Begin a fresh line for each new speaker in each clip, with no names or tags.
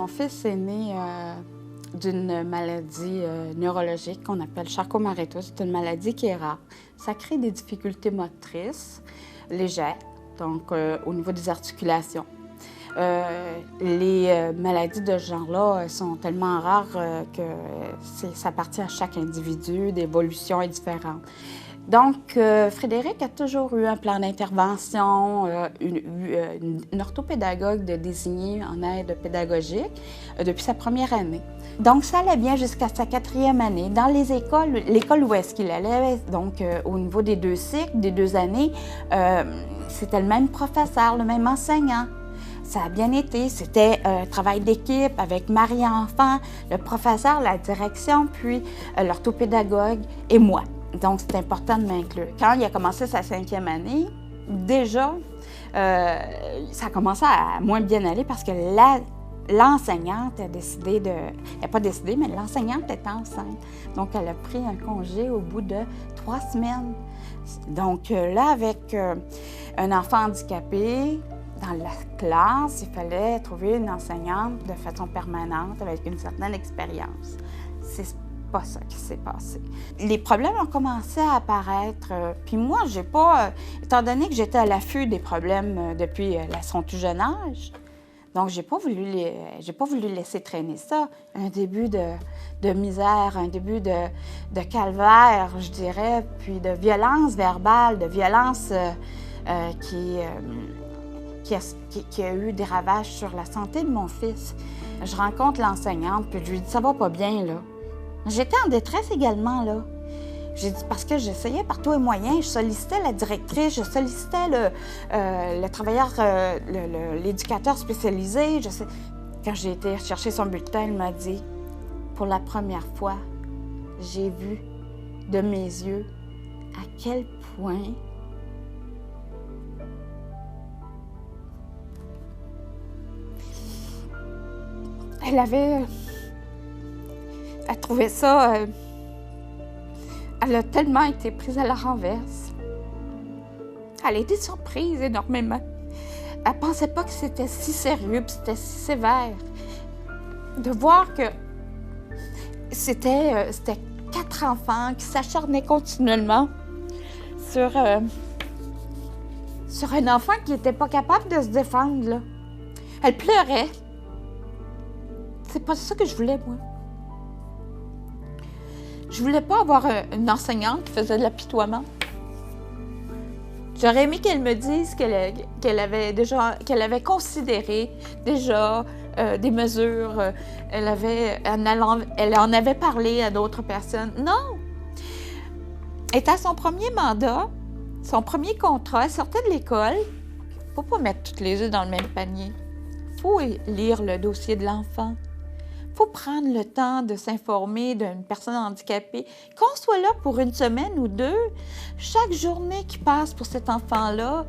Mon fils est né d'une maladie neurologique qu'on appelle Charcot-Mareto. C'est une maladie qui est rare. Ça crée des difficultés motrices légères, donc au niveau des articulations. Les maladies de ce genre-là sont tellement rares que ça appartient à chaque individu, l'évolution est différente. Donc, Frédéric a toujours eu un plan d'intervention, une orthopédagogue de désigner en aide pédagogique depuis sa première année. Donc, ça allait bien jusqu'à sa 4e année. Dans les écoles, l'école où est-ce qu'il allait, donc au niveau des 2 cycles, des 2 années, c'était le même professeur, le même enseignant. Ça a bien été. C'était un travail d'équipe avec Marie-Enfant, le professeur, la direction, puis l'orthopédagogue et moi. Donc, c'est important de m'inclure. Quand il a commencé sa 5e année, déjà, ça a commencé à moins bien aller parce que l'enseignante a décidé de... Elle n'a pas décidé, mais l'enseignante était enceinte. Donc, elle a pris un congé au bout de 3 semaines. Donc, là, avec un enfant handicapé, dans la classe, il fallait trouver une enseignante de façon permanente avec une certaine expérience. C'est pas ça qui s'est passé. Les problèmes ont commencé à apparaître. Puis moi, j'ai pas... étant donné que j'étais à l'affût des problèmes depuis son tout jeune âge, donc j'ai pas voulu laisser traîner ça. Un début de misère, un début de calvaire, je dirais, puis de violence verbale, de violence qui a eu des ravages sur la santé de mon fils. Je rencontre l'enseignante, puis je lui dis « ça va pas bien, là ». J'étais en détresse également, là. J'ai dit, parce que j'essayais par tous les moyens, je sollicitais la directrice, je sollicitais le travailleur, l'éducateur spécialisé. Quand j'ai été chercher son bulletin, elle m'a dit, pour la première fois, j'ai vu de mes yeux à quel point elle trouvait ça... elle a tellement été prise à la renverse. Elle a été surprise énormément. Elle ne pensait pas que c'était si sérieux et c'était si sévère. De voir que c'était 4 enfants qui s'acharnaient continuellement sur un enfant qui n'était pas capable de se défendre, là. Elle pleurait. C'est pas ça que je voulais, moi. Je voulais pas avoir une enseignante qui faisait de l'apitoiement. J'aurais aimé qu'elle me dise qu'elle avait considéré déjà des mesures. Elle en avait parlé à d'autres personnes. Non! Elle était à son premier mandat, son premier contrat, elle sortait de l'école. Faut pas mettre toutes les œufs dans le même panier. Faut lire le dossier de l'enfant. Il faut prendre le temps de s'informer d'une personne handicapée. Qu'on soit là pour 1 semaine ou 2, chaque journée qui passe pour cet enfant-là,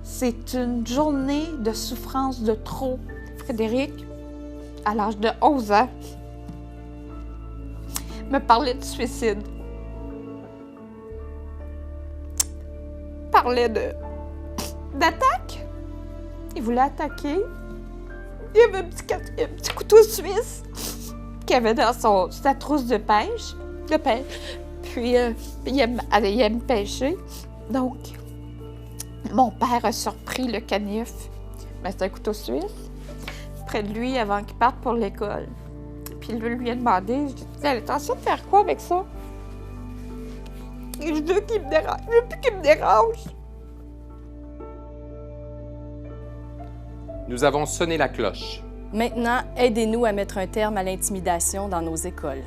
c'est une journée de souffrance de trop. Frédéric, à l'âge de 11 ans, me parlait de suicide. Parlait d'attaque. Il voulait attaquer. Il y avait un petit couteau suisse qu'il avait dans sa trousse de pêche. Puis, il aime pêcher. Donc, mon père a surpris le canif. Mais c'est un couteau suisse. Près de lui, avant qu'il parte pour l'école. Puis, lui a demandé, je lui ai dit, elle a l'intention de faire quoi avec ça? Et je veux qu'il me dérange. Je veux plus qu'il me dérange.
Nous avons sonné la cloche.
Maintenant, aidez-nous à mettre un terme à l'intimidation dans nos écoles.